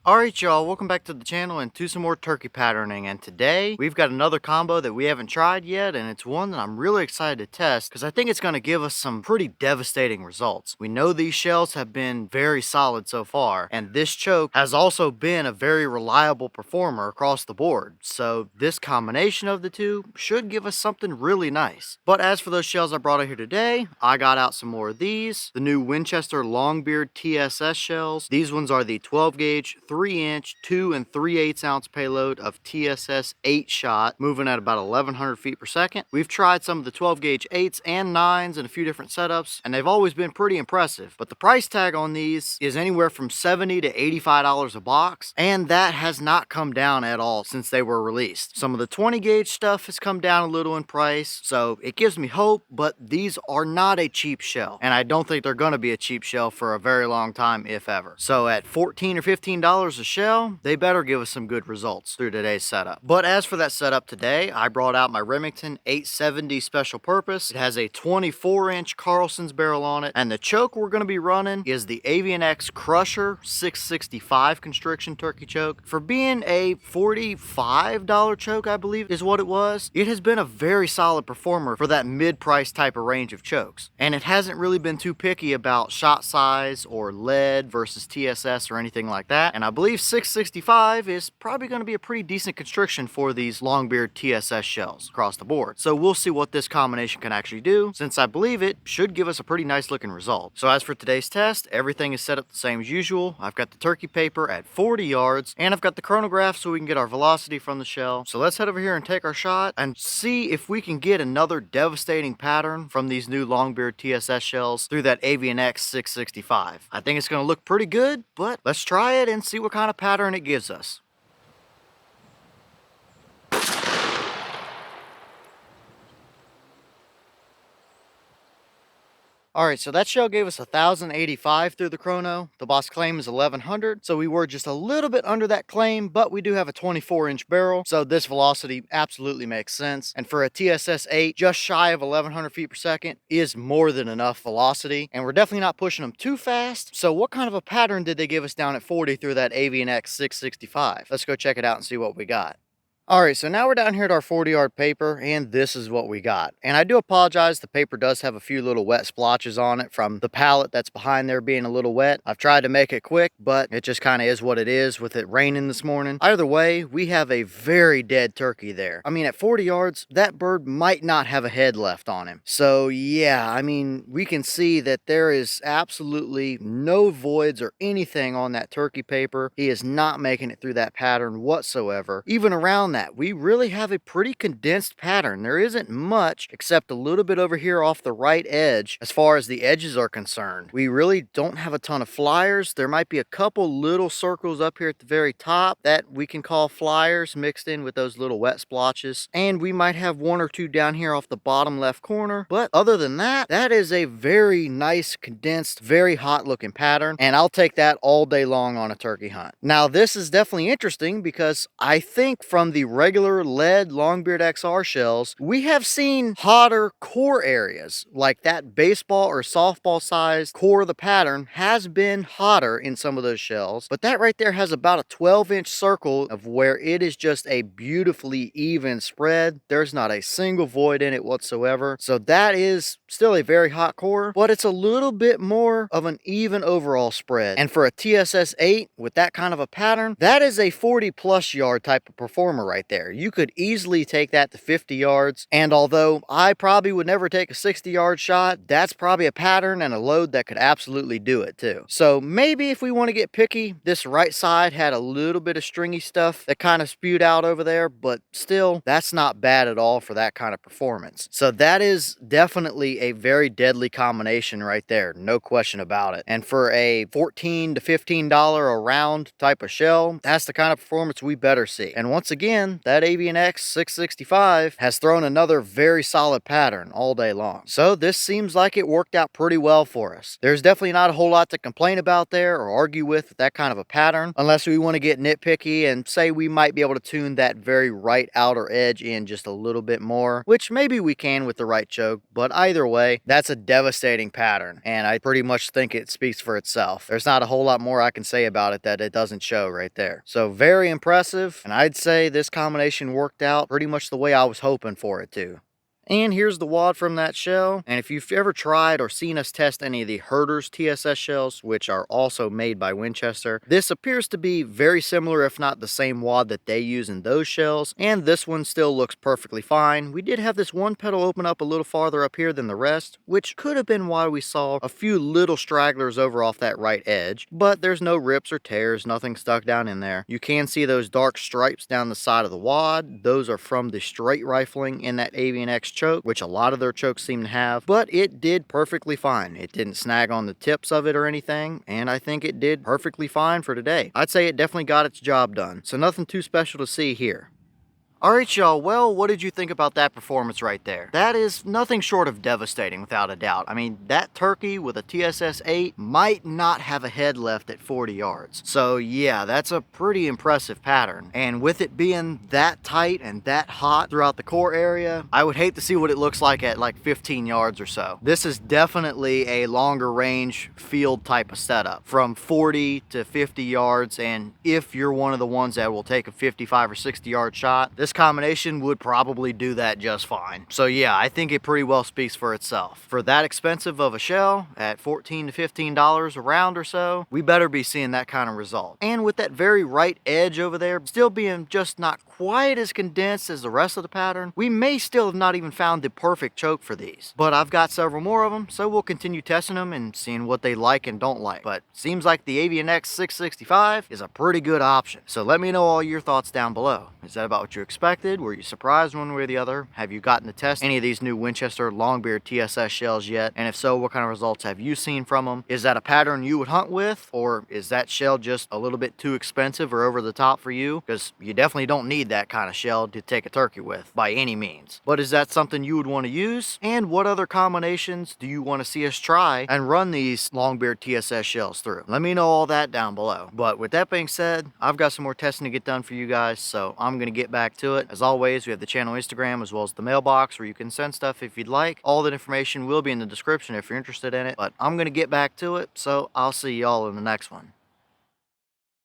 Alright y'all, welcome back to the channel and to some more turkey patterning, and today we've got another combo that we haven't tried yet, and it's one that I'm really excited to test because I think it's going to give us some pretty devastating results. We know these shells have been very solid so far, and this choke has also been a very reliable performer across the board, so this combination of the two should give us something really nice. But as for those shells I brought out here today, I got out some more of these, the new Winchester Longbeard TSS shells. These ones are the 12 gauge 3-inch 2 3/8 ounce payload of TSS 8 shot, moving at about 1100 feet per second. We've tried some of the 12 gauge 8s and 9s in a few different setups, and they've always been pretty impressive. But the price tag on these is anywhere from $70 to $85 a box, and that has not come down at all since they were released. Some of the 20 gauge stuff has come down a little in price, so it gives me hope, but these are not a cheap shell, and I don't think they're going to be a cheap shell for a very long time, if ever. So at $14 or $15 a shell, they better give us some good results through today's setup. But as for that setup today, I brought out my Remington 870 special purpose. It has a 24-inch Carlson's barrel on it, and the choke we're going to be running is the Avian-X Crusher 665 constriction turkey choke. For being a $45 choke, I believe is what it was, it has been a very solid performer for that mid-price type of range of chokes, and it hasn't really been too picky about shot size or lead versus TSS or anything like that. And I believe 665 is probably going to be a pretty decent constriction for these Longbeard TSS shells across the board. So we'll see what this combination can actually do, since I believe it should give us a pretty nice looking result. So as for today's test, everything is set up the same as usual. I've got the turkey paper at 40 yards, and I've got the chronograph so we can get our velocity from the shell. So let's head over here and take our shot and see if we can get another devastating pattern from these new Longbeard TSS shells through that Avian-X 665. I think it's going to look pretty good, but let's try it and see what kind of pattern it gives us. Alright, so that shell gave us 1,085 through the chrono. The boss claim is 1,100, so we were just a little bit under that claim, but we do have a 24-inch barrel, so this velocity absolutely makes sense. And for a TSS 8, just shy of 1,100 feet per second is more than enough velocity, and we're definitely not pushing them too fast. So what kind of a pattern did they give us down at 40 through that Avian-X 665? Let's go check it out and see what we got. Alright, so now we're down here at our 40-yard paper, and this is what we got. And I do apologize, the paper does have a few little wet splotches on it from the pallet that's behind there being a little wet. I've tried to make it quick, but it just kind of is what it is with it raining this morning. Either way, we have a very dead turkey there. I mean, at 40 yards, that bird might not have a head left on him. So yeah, I mean, we can see that there is absolutely no voids or anything on that turkey paper. He is not making it through that pattern whatsoever. Even around that, we really have a pretty condensed pattern. There isn't much except a little bit over here off the right edge as far as the edges are concerned. We really don't have a ton of flyers. There might be a couple little circles up here at the very top that we can call flyers mixed in with those little wet splotches, and we might have one or two down here off the bottom left corner. But other than that, that is a very nice, condensed, very hot looking pattern, and I'll take that all day long on a turkey hunt. Now this is definitely interesting because I think from the regular lead Longbeard XR shells, we have seen hotter core areas, like that baseball or softball sized core of the pattern has been hotter in some of those shells, but that right there has about a 12-inch circle of where it is just a beautifully even spread. There's not a single void in it whatsoever, so that is still a very hot core, but it's a little bit more of an even overall spread. And for a TSS 8 with that kind of a pattern, that is a 40+ yard type of performer right there. You could easily take that to 50 yards, and although I probably would never take a 60-yard shot, that's probably a pattern and a load that could absolutely do it too. So maybe if we want to get picky, this right side had a little bit of stringy stuff that kind of spewed out over there, but still, that's not bad at all for that kind of performance. So that is definitely a very deadly combination right there, no question about it. And for a $14 to $15 a round type of shell, that's the kind of performance we better see. And once again, again, that Avian-X 665 has thrown another very solid pattern all day long. So this seems like it worked out pretty well for us. There's definitely not a whole lot to complain about there or argue with that kind of a pattern, unless we want to get nitpicky and say we might be able to tune that very right outer edge in just a little bit more, which maybe we can with the right choke. But either way, that's a devastating pattern, and I pretty much think it speaks for itself. There's not a whole lot more I can say about it that it doesn't show right there. So very impressive, and I'd say this combination worked out pretty much the way I was hoping for it to. And here's the wad from that shell. And if you've ever tried or seen us test any of the Herder's TSS shells, which are also made by Winchester, this appears to be very similar, if not the same wad that they use in those shells. And this one still looks perfectly fine. We did have this one petal open up a little farther up here than the rest, which could have been why we saw a few little stragglers over off that right edge. But there's no rips or tears, nothing stuck down in there. You can see those dark stripes down the side of the wad. Those are from the straight rifling in that Avian-X choke, which a lot of their chokes seem to have, but it did perfectly fine. It didn't snag on the tips of it or anything, and I think it did perfectly fine for today. I'd say it definitely got its job done, so nothing too special to see here. Alright y'all, well, what did you think about that performance right there? That is nothing short of devastating without a doubt. I mean, that turkey with a TSS 8 might not have a head left at 40 yards. So yeah, that's a pretty impressive pattern. And with it being that tight and that hot throughout the core area, I would hate to see what it looks like at like 15 yards or so. This is definitely a longer range field type of setup, from 40 to 50 yards, and if you're one of the ones that will take a 55 or 60 yard shot, this combination would probably do that just fine. So yeah, I think it pretty well speaks for itself. For that expensive of a shell, at $14 to $15 a round or so, we better be seeing that kind of result. And with that very right edge over there still being just not quite as condensed as the rest of the pattern, we may still have not even found the perfect choke for these. But I've got several more of them, so we'll continue testing them and seeing what they like and don't like. But seems like the Avian-X 665 is a pretty good option. So let me know all your thoughts down below. Is that about what you expected? Were you surprised one way or the other? Have you gotten to test any of these new Winchester Longbeard TSS shells yet? And if so, what kind of results have you seen from them? Is that a pattern you would hunt with? Or is that shell just a little bit too expensive or over the top for you? Because you definitely don't need that kind of shell to take a turkey with by any means. But is that something you would want to use? And what other combinations do you want to see us try and run these Longbeard TSS shells through? Let me know all that down below. But with that being said, I've got some more testing to get done for you guys, so I'm going to get back to it. As always, we have the channel Instagram as well as the mailbox where you can send stuff if you'd like. All that information will be in the description if you're interested in it, but I'm going to get back to it, so I'll see y'all in the next one.